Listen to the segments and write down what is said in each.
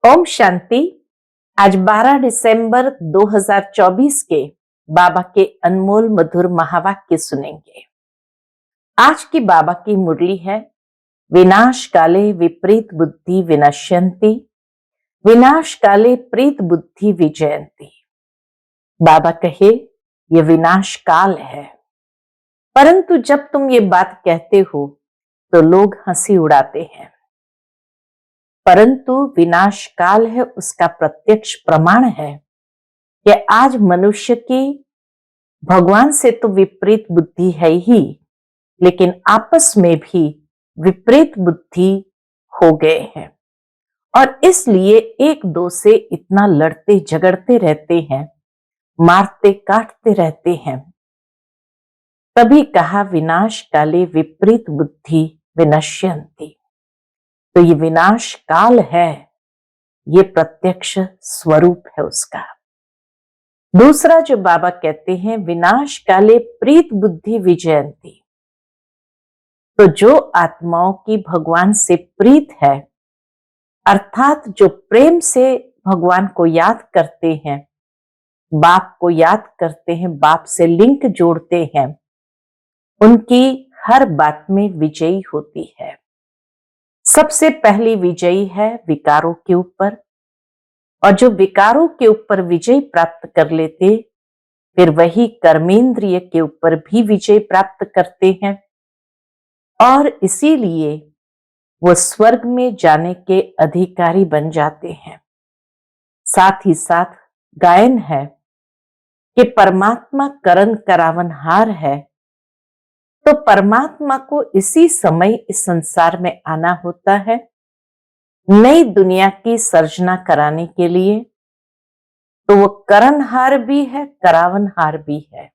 ओम शांति। आज 12 दिसंबर 2024 के बाबा के अनमोल मधुर महावाक्य सुनेंगे। आज की बाबा की मुरली है, विनाश काले विपरीत बुद्धि विनश्यन्ति, विनाश काले प्रीत बुद्धि विजयंती। बाबा कहे ये विनाश काल है, परंतु जब तुम ये बात कहते हो तो लोग हंसी उड़ाते हैं। परंतु विनाश काल है, उसका प्रत्यक्ष प्रमाण है कि आज मनुष्य की भगवान से तो विपरीत बुद्धि है ही, लेकिन आपस में भी विपरीत बुद्धि हो गए हैं और इसलिए एक दो से इतना लड़ते झगड़ते रहते हैं, मारते काटते रहते हैं। तभी कहा विनाश काले विपरीत बुद्धि विनश्यन्ति। तो ये विनाश काल है, ये प्रत्यक्ष स्वरूप है उसका। दूसरा जो बाबा कहते हैं, विनाश काले प्रीत बुद्धि विजयंती। तो जो आत्माओं की भगवान से प्रीत है, अर्थात जो प्रेम से भगवान को याद करते हैं, बाप को याद करते हैं, बाप से लिंक जोड़ते हैं, उनकी हर बात में विजयी होती है। सबसे पहली विजयी है विकारों के ऊपर, और जो विकारों के ऊपर विजय प्राप्त कर लेते, फिर वही कर्मेंद्रिय के ऊपर भी विजय प्राप्त करते हैं और इसीलिए वो स्वर्ग में जाने के अधिकारी बन जाते हैं। साथ ही साथ गायन है कि परमात्मा करण करावनहार है, तो परमात्मा को इसी समय इस संसार में आना होता है नई दुनिया की सर्जना कराने के लिए। तो वो करणहार भी है, करावनहार भी है।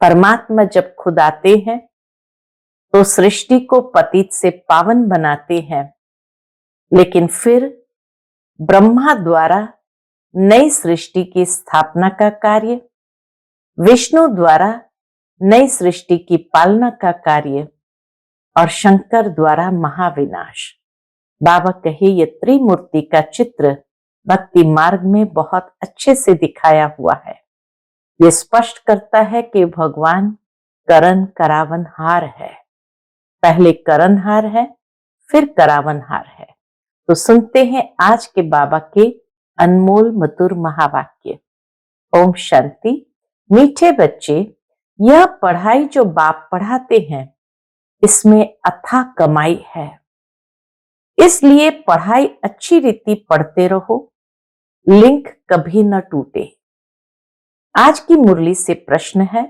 परमात्मा जब खुद आते हैं तो सृष्टि को पतित से पावन बनाते हैं, लेकिन फिर ब्रह्मा द्वारा नई सृष्टि की स्थापना का कार्य, विष्णु द्वारा नई सृष्टि की पालना का कार्य और शंकर द्वारा महाविनाश। बाबा कहे ये त्रिमूर्ति का चित्र भक्ति मार्ग में बहुत अच्छे से दिखाया हुआ है। ये स्पष्ट करता है कि भगवान करण करावनहार है। पहले करणहार है, फिर करावनहार है। तो सुनते हैं आज के बाबा के अनमोल मधुर महावाक्य। ओम शांति। मीठे बच्चे, यह पढ़ाई जो बाप पढ़ाते हैं, इसमें अथाह कमाई है, इसलिए पढ़ाई अच्छी रीति पढ़ते रहो, लिंक कभी न टूटे। आज की मुरली से प्रश्न है,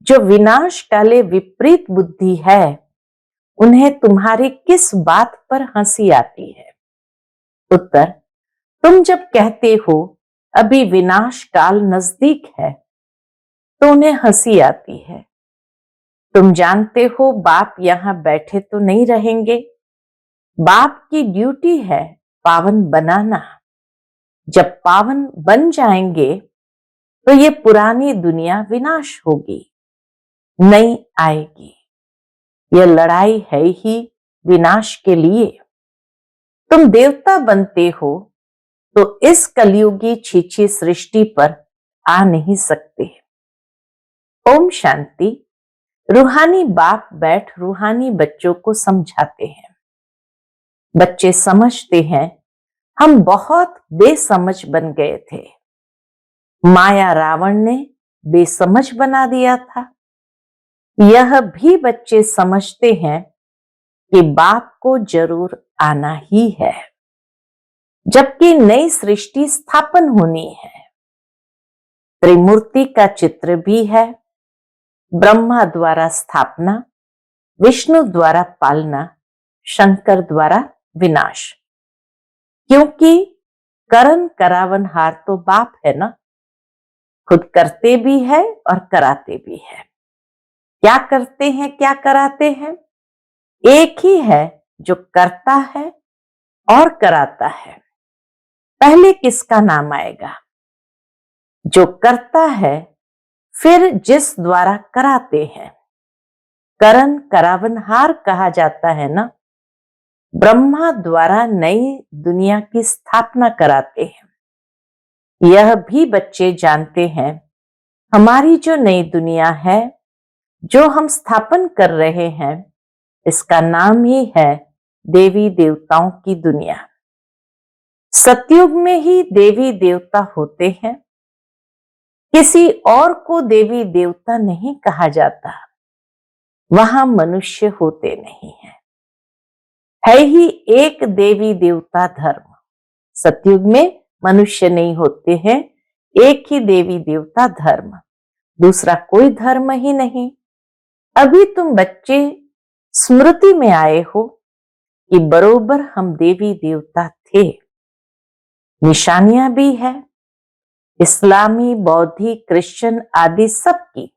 जो विनाश काले विपरीत बुद्धि है, उन्हें तुम्हारी किस बात पर हंसी आती है? उत्तर, तुम जब कहते हो अभी विनाश काल नजदीक है, तो उन्हें हंसी आती है। तुम जानते हो बाप यहां बैठे तो नहीं रहेंगे, बाप की ड्यूटी है पावन बनाना। जब पावन बन जाएंगे तो ये पुरानी दुनिया विनाश होगी, नई आएगी। यह लड़ाई है ही विनाश के लिए। तुम देवता बनते हो तो इस कलयुगी छीछी सृष्टि पर आ नहीं सकते। ओम शांति। रूहानी बाप बैठ रूहानी बच्चों को समझाते हैं। बच्चे समझते हैं हम बहुत बेसमझ बन गए थे, माया रावण ने बेसमझ बना दिया था। यह भी बच्चे समझते हैं कि बाप को जरूर आना ही है, जबकि नई सृष्टि स्थापन होनी है। त्रिमूर्ति का चित्र भी है, ब्रह्मा द्वारा स्थापना, विष्णु द्वारा पालना, शंकर द्वारा विनाश। क्योंकि करण करावनहार तो बाप है ना, खुद करते भी है और कराते भी है। क्या करते हैं, क्या कराते हैं? एक ही है जो करता है और कराता है। पहले किसका नाम आएगा? जो करता है, फिर जिस द्वारा कराते हैं। करण करावनहार कहा जाता है ना, ब्रह्मा द्वारा नई दुनिया की स्थापना कराते हैं। यह भी बच्चे जानते हैं, हमारी जो नई दुनिया है, जो हम स्थापन कर रहे हैं, इसका नाम ही है देवी देवताओं की दुनिया। सतयुग में ही देवी देवता होते हैं, किसी और को देवी देवता नहीं कहा जाता। वहां मनुष्य होते नहीं है, है ही एक देवी देवता धर्म। सतयुग में मनुष्य नहीं होते हैं, एक ही देवी देवता धर्म, दूसरा कोई धर्म ही नहीं। अभी तुम बच्चे स्मृति में आए हो कि बरोबर हम देवी देवता थे। निशानियां भी है, इस्लामी, बौद्धी, क्रिश्चियन आदि सबकी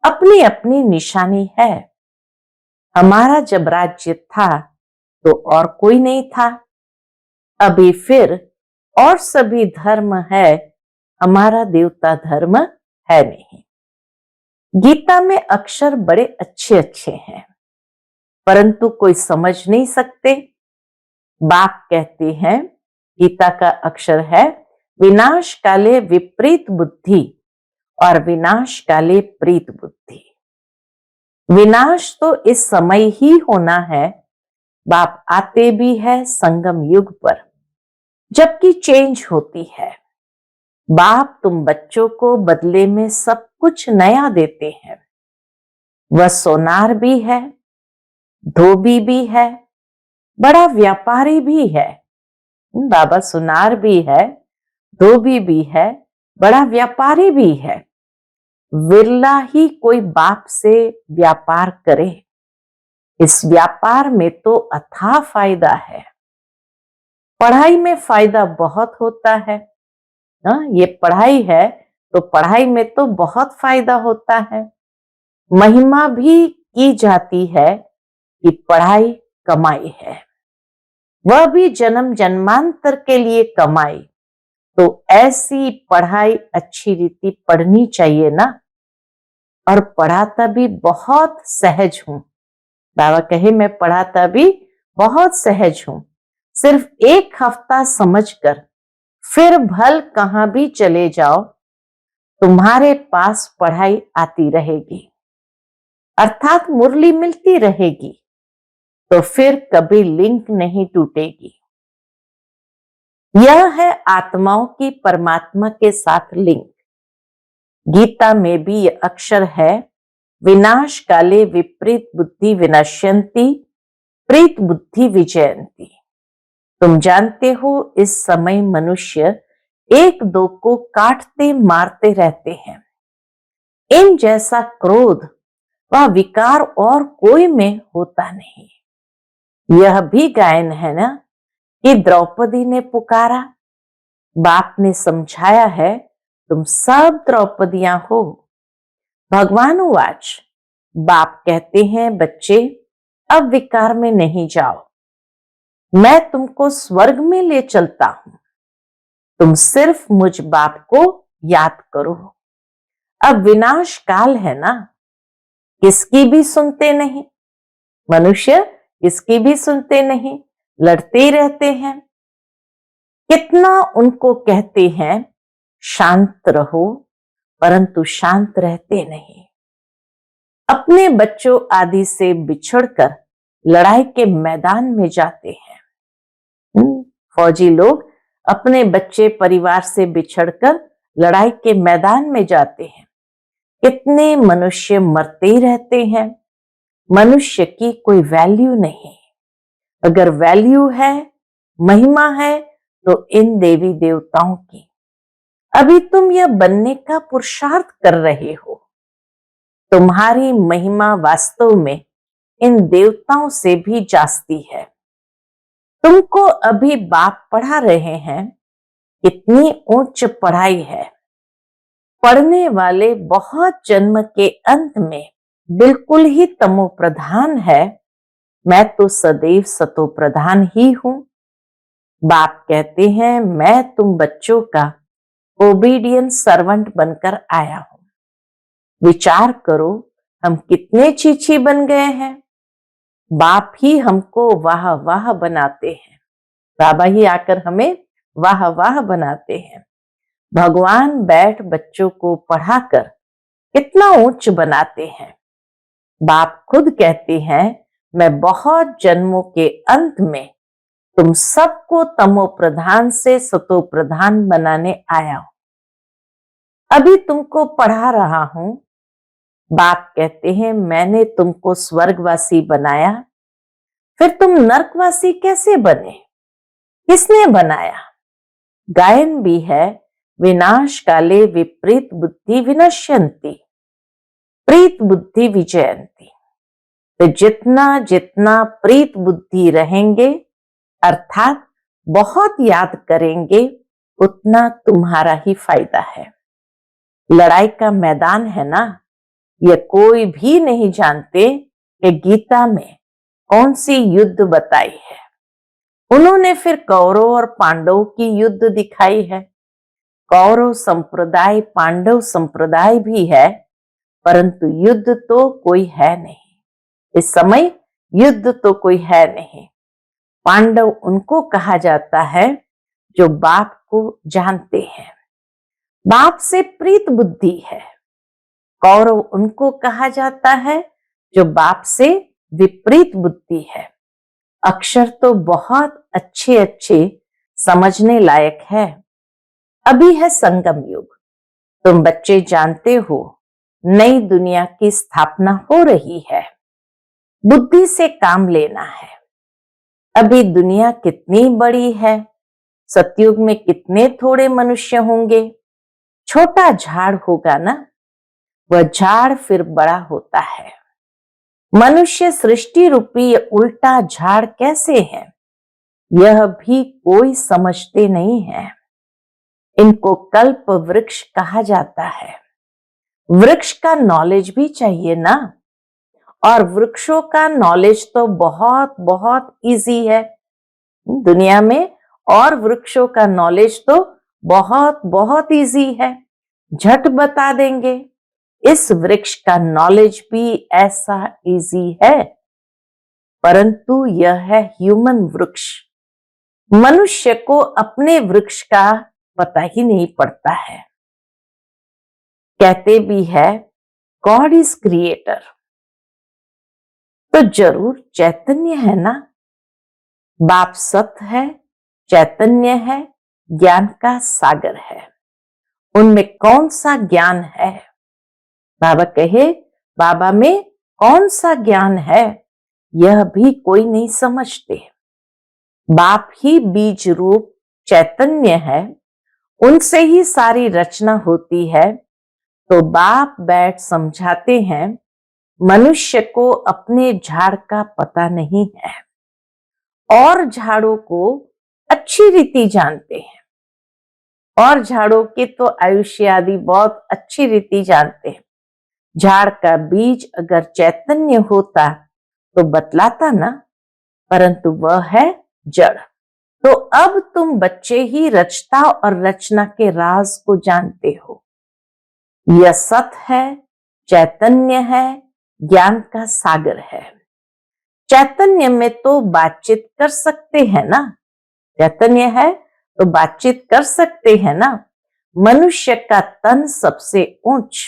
अपनी अपनी निशानी है। हमारा जब राज्य था तो और कोई नहीं था, अभी फिर और सभी धर्म है, हमारा देवता धर्म है नहीं। गीता में अक्षर बड़े अच्छे अच्छे हैं, परंतु कोई समझ नहीं सकते। बाप कहते हैं, गीता का अक्षर है, विनाश काले विपरीत बुद्धि और विनाश काले प्रीत बुद्धि। विनाश तो इस समय ही होना है, बाप आते भी है संगम युग पर, जबकि चेंज होती है। बाप तुम बच्चों को बदले में सब कुछ नया देते हैं। वह सोनार भी है, धोबी भी है, बड़ा व्यापारी भी है। बाबा सुनार भी है, धोबी भी है, बड़ा व्यापारी भी है। विरला ही कोई बाप से व्यापार करे। इस व्यापार में तो अथाह फायदा है। पढ़ाई में फायदा बहुत होता है। ये पढ़ाई है तो पढ़ाई में तो बहुत फायदा होता है। महिमा भी की जाती है कि पढ़ाई कमाई है, वह भी जन्म जन्मांतर के लिए कमाई। तो ऐसी पढ़ाई अच्छी रीति पढ़नी चाहिए ना। और पढ़ाता भी बहुत सहज हूं। बाबा कहे मैं पढ़ाता भी बहुत सहज हूं। सिर्फ एक हफ्ता समझकर फिर भल कहां भी चले जाओ, तुम्हारे पास पढ़ाई आती रहेगी, अर्थात मुरली मिलती रहेगी, तो फिर कभी लिंक नहीं टूटेगी। यह है आत्माओं की परमात्मा के साथ लिंक। गीता में भी यह अक्षर है, विनाश काले विपरीत बुद्धि विनश्यंती, प्रीत बुद्धि विजयंती। तुम जानते हो इस समय मनुष्य एक दो को काटते मारते रहते हैं। इन जैसा क्रोध व विकार और कोई में होता नहीं। यह भी गायन है ना कि द्रौपदी ने पुकारा, बाप ने समझाया है, तुम सब द्रौपदियां हो। भगवान उवाच, बाप कहते हैं बच्चे अब विकार में नहीं जाओ, मैं तुमको स्वर्ग में ले चलता हूं, तुम सिर्फ मुझ बाप को याद करो। अब विनाश काल है ना, किसकी भी सुनते नहीं। मनुष्य किसकी भी सुनते नहीं, लड़ते ही रहते हैं। कितना उनको कहते हैं शांत रहो, परंतु शांत रहते नहीं। अपने बच्चों आदि से बिछड़कर लड़ाई के मैदान में जाते हैं। फौजी लोग अपने बच्चे परिवार से बिछड़कर लड़ाई के मैदान में जाते हैं। कितने मनुष्य मरते ही रहते हैं। मनुष्य की कोई वैल्यू नहीं। अगर वैल्यू है, महिमा है, तो इन देवी देवताओं की। अभी तुम यह बनने का पुरुषार्थ कर रहे हो। तुम्हारी महिमा वास्तव में इन देवताओं से भी जास्ती है। तुमको अभी बाप पढ़ा रहे हैं, कितनी उच्च पढ़ाई है। पढ़ने वाले बहुत जन्म के अंत में बिल्कुल ही तमो प्रधान है, मैं तो सदैव सतो प्रधान ही हूं। बाप कहते हैं मैं तुम बच्चों का ओबीडियंट सर्वेंट बनकर आया हूं। विचार करो हम कितने चीची बन गए हैं। बाप ही हमको वाह वाह बनाते हैं, बाबा ही आकर हमें वाह वाह बनाते हैं। भगवान बैठ बच्चों को पढ़ाकर कितना उच्च बनाते हैं। बाप खुद कहते हैं, मैं बहुत जन्मों के अंत में तुम सबको तमो प्रधान से सतो प्रधान बनाने आया हूं। अभी तुमको पढ़ा रहा हूं। बाप कहते हैं, मैंने तुमको स्वर्गवासी बनाया, फिर तुम नरकवासी कैसे बने? किसने बनाया? गायन भी है, विनाश काले विपरीत बुद्धि विनश्यंती, प्रीत बुद्धि विजयंती। तो जितना जितना प्रीत बुद्धि रहेंगे, अर्थात बहुत याद करेंगे, उतना तुम्हारा ही फायदा है। लड़ाई का मैदान है ना, ये कोई भी नहीं जानते कि गीता में कौन सी युद्ध बताई है। उन्होंने फिर कौरव और पांडव की युद्ध दिखाई है। कौरव संप्रदाय पांडव संप्रदाय भी है, परंतु युद्ध तो कोई है नहीं। इस समय युद्ध तो कोई है नहीं। पांडव उनको कहा जाता है जो बाप को जानते हैं, बाप से प्रीत बुद्धि है। कौरव उनको कहा जाता है जो बाप से विपरीत बुद्धि है। अक्षर तो बहुत अच्छे अच्छे समझने लायक है। अभी है संगम युग। तुम बच्चे जानते हो, नई दुनिया की स्थापना हो रही है। बुद्धि से काम लेना है। अभी दुनिया कितनी बड़ी है, सतयुग में कितने थोड़े मनुष्य होंगे। छोटा झाड़ होगा ना, वह झाड़ फिर बड़ा होता है। मनुष्य सृष्टि रूपी उल्टा झाड़ कैसे है, यह भी कोई समझते नहीं है। इनको कल्प वृक्ष कहा जाता है। वृक्ष का नॉलेज भी चाहिए ना, और वृक्षों का नॉलेज तो बहुत बहुत इजी है दुनिया में, और वृक्षों का नॉलेज तो बहुत बहुत इजी है, झट बता देंगे। इस वृक्ष का नॉलेज भी ऐसा इजी है, परंतु यह है ह्यूमन वृक्ष। मनुष्य को अपने वृक्ष का पता ही नहीं पड़ता है। कहते भी है गॉड इज क्रिएटर, तो जरूर चैतन्य है ना। बाप सत्य है, चैतन्य है, ज्ञान का सागर है। उनमें कौन सा ज्ञान है? बाबा कहे, बाबा में कौन सा ज्ञान है, यह भी कोई नहीं समझते। बाप ही बीज रूप चैतन्य है, उनसे ही सारी रचना होती है। तो बाप बैठ समझाते हैं, मनुष्य को अपने झाड़ का पता नहीं है, और झाड़ों को अच्छी रीति जानते हैं, और झाड़ों के तो आयुष्य आदि बहुत अच्छी रीति जानते हैं। झाड़ का बीज अगर चैतन्य होता तो बतलाता ना, परंतु वह है जड़। तो अब तुम बच्चे ही रचता और रचना के राज को जानते हो। यह सत्य है, चैतन्य है, ज्ञान का सागर है। चैतन्य में तो बातचीत कर सकते हैं ना, चैतन्य है तो बातचीत कर सकते हैं ना। मनुष्य का तन सबसे ऊंच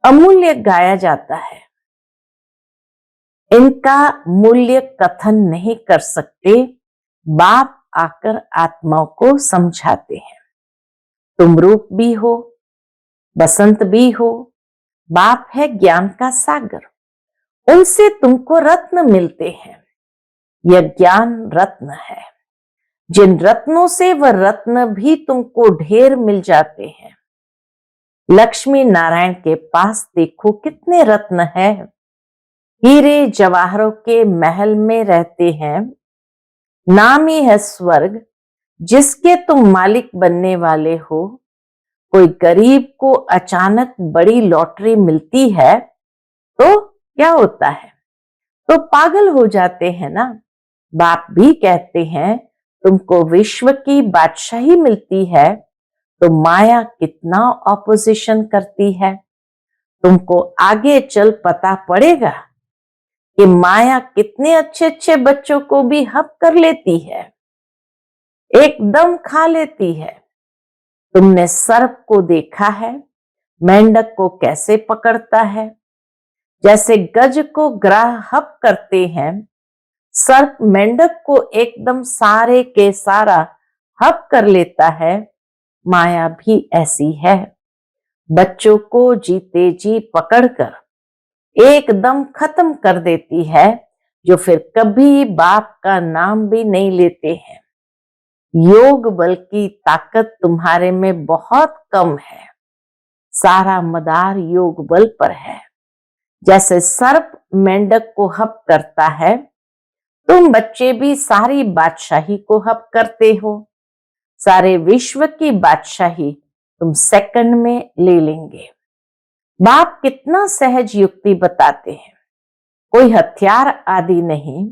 अमूल्य गाया जाता है। इनका मूल्य कथन नहीं कर सकते। बाप आकर आत्माओं को समझाते हैं। तुम रूप भी हो, बसंत भी हो। बाप है ज्ञान का सागर, उनसे तुमको रत्न मिलते हैं। यह ज्ञान रत्न है। जिन रत्नों से वह रत्न भी तुमको ढेर मिल जाते हैं। लक्ष्मी नारायण के पास देखो कितने रत्न है। हीरे जवाहरों के महल में रहते हैं। नाम ही है स्वर्ग, जिसके तुम मालिक बनने वाले हो। कोई गरीब को अचानक बड़ी लॉटरी मिलती है तो क्या होता है, तो पागल हो जाते हैं ना। बाप भी कहते हैं, तुमको विश्व की बादशाही मिलती है तो माया कितना ऑपोजिशन करती है। तुमको आगे चल पता पड़ेगा कि माया कितने अच्छे अच्छे बच्चों को भी हप कर लेती है, एकदम खा लेती है। तुमने सर्प को देखा है, मेंढक को कैसे पकड़ता है। जैसे गज को ग्राह हप करते हैं, सर्प मेंढक को एकदम सारे के सारा हप कर लेता है। माया भी ऐसी है, बच्चों को जीते जी पकड़कर एकदम खत्म कर देती है, जो फिर कभी बाप का नाम भी नहीं लेते हैं। योग बल की ताकत तुम्हारे में बहुत कम है, सारा मदार योग बल पर है। जैसे सर्प मेंढक को हप करता है, तुम बच्चे भी सारी बादशाही को हप करते हो। सारे विश्व की बादशाही तुम सेकंड में ले लेंगे। बाप कितना सहज युक्ति बताते हैं, कोई हथियार आदि नहीं।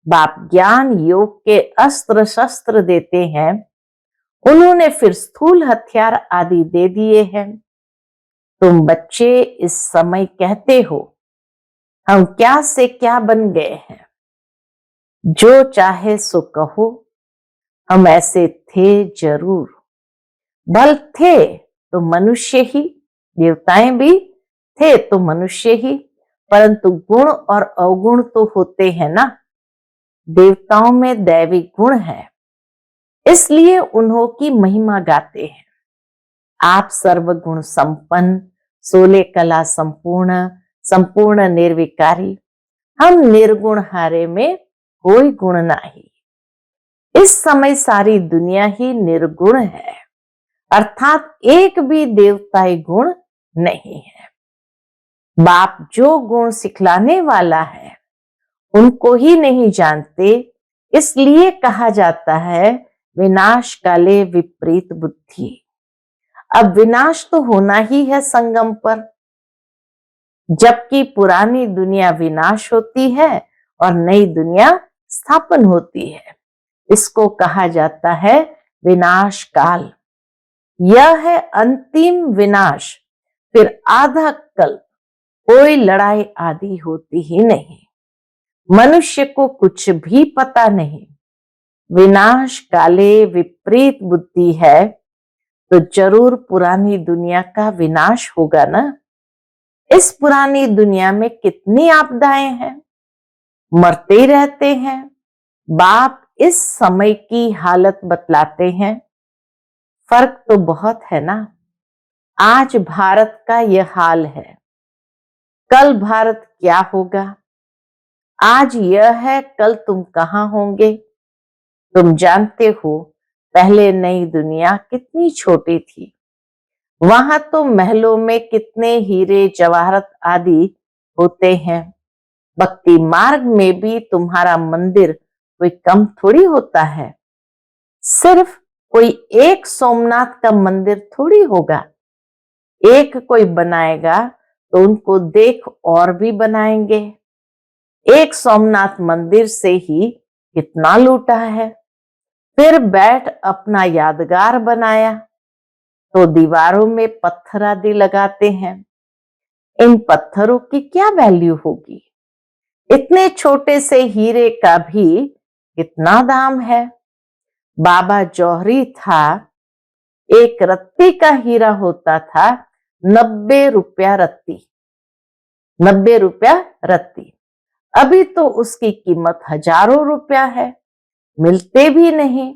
बाप ज्ञान योग के अस्त्र शस्त्र देते हैं, उन्होंने फिर स्थूल हथियार आदि दे दिए हैं। तुम बच्चे इस समय कहते हो हम क्या से क्या बन गए हैं। जो चाहे सो कहो, हम ऐसे थे जरूर। बल थे तो मनुष्य ही, देवताएं भी थे तो मनुष्य ही, परंतु गुण और अवगुण तो होते हैं ना। देवताओं में दैवी गुण है, इसलिए उन्हों की महिमा गाते हैं। आप सर्वगुण संपन्न, 16 कला संपूर्ण, संपूर्ण निर्विकारी, हम निर्गुण हारे में कोई गुण नहीं। इस समय सारी दुनिया ही निर्गुण है, अर्थात एक भी देवताई गुण नहीं है। बाप जो गुण सिखलाने वाला है उनको ही नहीं जानते, इसलिए कहा जाता है विनाश काले विपरीत बुद्धि। अब विनाश तो होना ही है संगम पर, जबकि पुरानी दुनिया विनाश होती है और नई दुनिया स्थापन होती है। इसको कहा जाता है विनाश काल। यह है अंतिम विनाश, फिर आधा कल्प कोई लड़ाई आदि होती ही नहीं। मनुष्य को कुछ भी पता नहीं। विनाश काले विपरीत बुद्धि है तो जरूर पुरानी दुनिया का विनाश होगा ना। इस पुरानी दुनिया में कितनी आपदाएं हैं, मरते ही रहते हैं। बाप इस समय की हालत बतलाते हैं। फर्क तो बहुत है ना। आज भारत का यह हाल है, कल भारत क्या होगा। आज यह है, कल तुम कहां होंगे। तुम जानते हो पहले नई दुनिया कितनी छोटी थी, वहां तो महलों में कितने हीरे जवाहरत आदि होते हैं। भक्ति मार्ग में भी तुम्हारा मंदिर कोई कम थोड़ी होता है। सिर्फ कोई एक सोमनाथ का मंदिर थोड़ी होगा। एक कोई बनाएगा तो उनको देख और भी बनाएंगे। एक सोमनाथ मंदिर से ही कितना लूटा है। फिर बैठ अपना यादगार बनाया तो दीवारों में पत्थर आदि लगाते हैं। इन पत्थरों की क्या वैल्यू होगी। इतने छोटे से हीरे का भी कितना दाम है। बाबा जौहरी था, एक रत्ती का हीरा होता था 90 रुपया रत्ती, 90 रुपया रत्ती। अभी तो उसकी कीमत हजारों रुपया है, मिलते भी नहीं।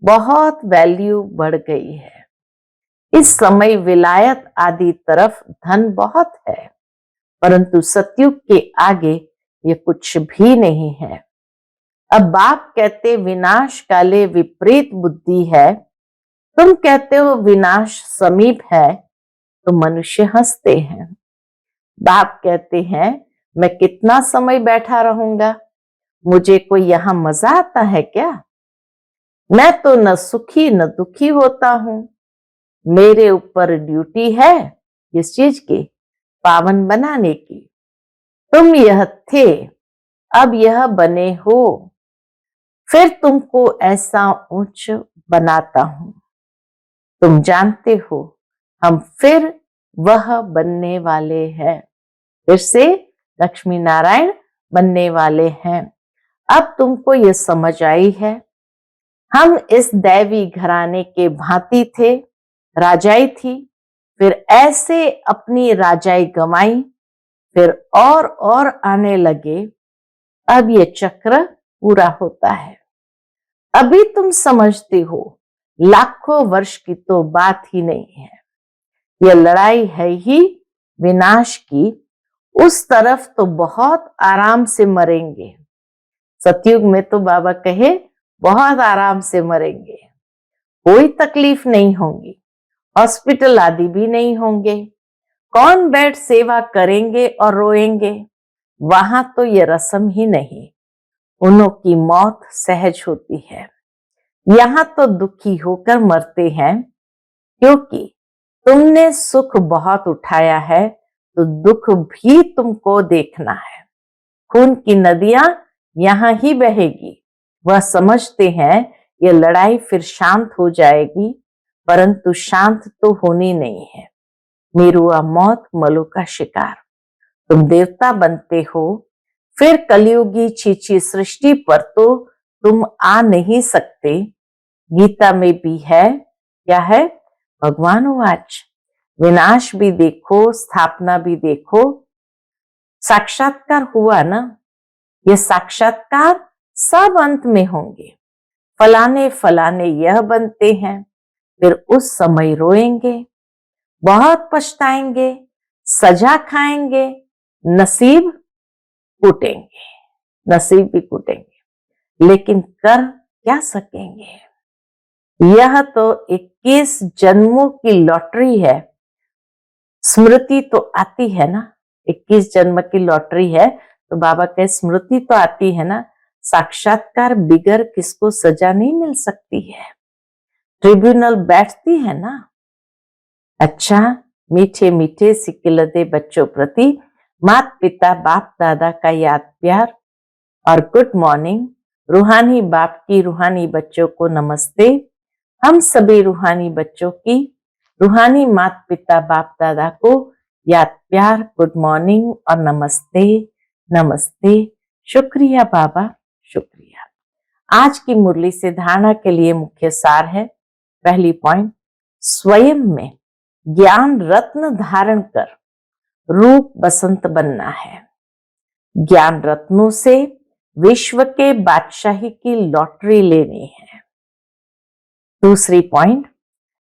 बहुत वैल्यू बढ़ गई है। इस समय विलायत आदि तरफ धन बहुत है, परंतु सतयुग के आगे ये कुछ भी नहीं है। अब बाप कहते विनाश काले विपरीत बुद्धि है, तुम कहते हो विनाश समीप है, तो मनुष्य हंसते हैं। बाप कहते हैं मैं कितना समय बैठा रहूंगा, मुझे कोई यहां मजा आता है क्या। मैं तो न सुखी न दुखी होता हूं। मेरे ऊपर ड्यूटी है किस चीज की, पावन बनाने की। तुम यह थे, अब यह बने हो, फिर तुमको ऐसा उच्च बनाता हूं। तुम जानते हो हम फिर वह बनने वाले हैं। फिर से लक्ष्मी नारायण बनने वाले हैं। अब तुमको ये समझ आई है, हम इस दैवी घराने के भांति थे, राजाई थी, फिर ऐसे अपनी राजाई गंवाई, फिर और आने लगे। अब ये चक्र पूरा होता है। अभी तुम समझते हो लाखों वर्ष की तो बात ही नहीं है, ये लड़ाई है ही विनाश की। उस तरफ तो बहुत आराम से मरेंगे। सतयुग में तो बाबा कहे बहुत आराम से मरेंगे, कोई तकलीफ नहीं होगी, हॉस्पिटल आदि भी नहीं होंगे। कौन बैठ सेवा करेंगे और रोएंगे, वहां तो ये रस्म ही नहीं। उन्हों की मौत सहज होती है। यहां तो दुखी होकर मरते हैं, क्योंकि तुमने सुख बहुत उठाया है तो दुख भी तुमको देखना है। खून की नदियां यहां ही बहेगी। वह समझते हैं ये लड़ाई फिर शांत हो जाएगी, परंतु शांत तो होनी नहीं है। मेरुआ मौत मलु का शिकार। तुम देवता बनते हो, फिर कलयुगी छीछी सृष्टि पर तो तुम आ नहीं सकते। गीता में भी है, क्या है? भगवान वाच, विनाश भी देखो, स्थापना भी देखो। साक्षात्कार हुआ ना, ये साक्षात्कार सब अंत में होंगे। फलाने फलाने यह बनते हैं, फिर उस समय रोएंगे, बहुत पछताएंगे, सजा खाएंगे, नसीब कूटेंगे, नसीब भी कूटेंगे, लेकिन कर क्या सकेंगे? यह तो 21 जन्मों की लॉटरी है। स्मृति तो आती है ना, 21 जन्म की लॉटरी है, तो बाबा कहे स्मृति तो आती है ना। साक्षात्कार बिगर किसको सजा नहीं मिल सकती है, ट्रिब्यूनल बैठती है ना। अच्छा, मीठे मीठे सिकिलते बच्चों प्रति माता पिता बाप दादा का याद प्यार और गुड मॉर्निंग। रूहानी बाप की रूहानी बच्चों को नमस्ते। हम सभी रूहानी बच्चों की रूहानी माता पिता बाप दादा को याद प्यार, गुड मॉर्निंग और नमस्ते नमस्ते। शुक्रिया बाबा, शुक्रिया। आज की मुरली से धारणा के लिए मुख्य सार है, पहली पॉइंट, स्वयं में ज्ञान रत्न धारण कर रूप बसंत बनना है। ज्ञान रत्नों से विश्व के बादशाही की लॉटरी लेनी है। दूसरी पॉइंट,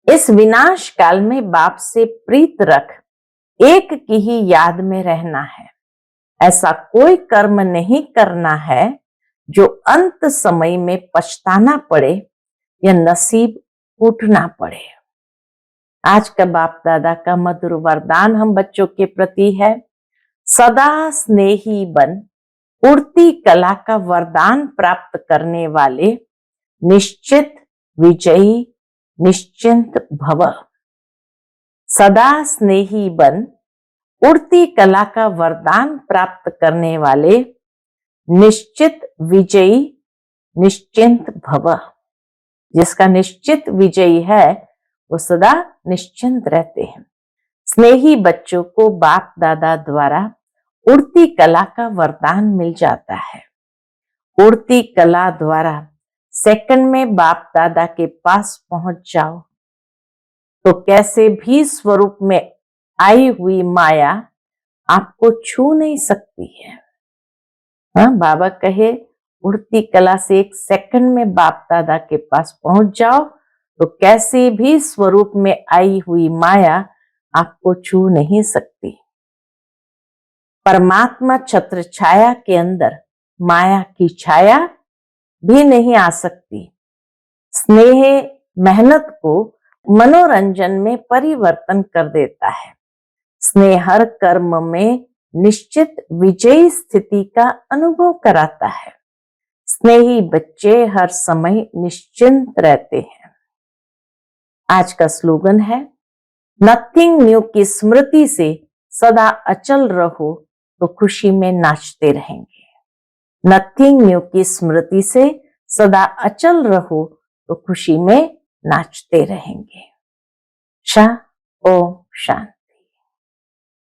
इस विनाश काल में बाप से प्रीत रख एक की ही याद में रहना है। ऐसा कोई कर्म नहीं करना है जो अंत समय में पछताना पड़े या नसीब टूटना पड़े। आज का बाप दादा का मधुर वरदान हम बच्चों के प्रति है, सदा स्नेही बन, उड़ती कला का वरदान प्राप्त करने वाले निश्चित विजयी निश्चिंत भव। सदा स्नेही बन, उड़ती कला का वरदान प्राप्त करने वाले निश्चित विजयी निश्चिंत भव। जिसका निश्चित विजयी है वो सदा निश्चिंत रहते हैं। स्नेही बच्चों को बाप दादा द्वारा उड़ती कला का वरदान मिल जाता है। उड़ती कला द्वारा सेकंड में बाप दादा के पास पहुंच जाओ तो कैसे भी स्वरूप में आई हुई माया आपको छू नहीं सकती है। हाँ, बाबा कहे उड़ती कला से एक सेकंड में बाप दादा के पास पहुंच जाओ तो कैसे भी स्वरूप में आई हुई माया आपको छू नहीं सकती। परमात्मा छत्र छाया के अंदर माया की छाया भी नहीं आ सकती। स्नेह मेहनत को मनोरंजन में परिवर्तन कर देता है। स्नेह हर कर्म में निश्चित विजयी स्थिति का अनुभव कराता है। स्नेही बच्चे हर समय निश्चिंत रहते हैं। आज का स्लोगन है, नथिंग न्यू की स्मृति से सदा अचल रहो तो खुशी में नाचते रहेंगे। नथिंग न्यू की स्मृति से सदा अचल रहो तो खुशी में नाचते रहेंगे। शा ओम शांति।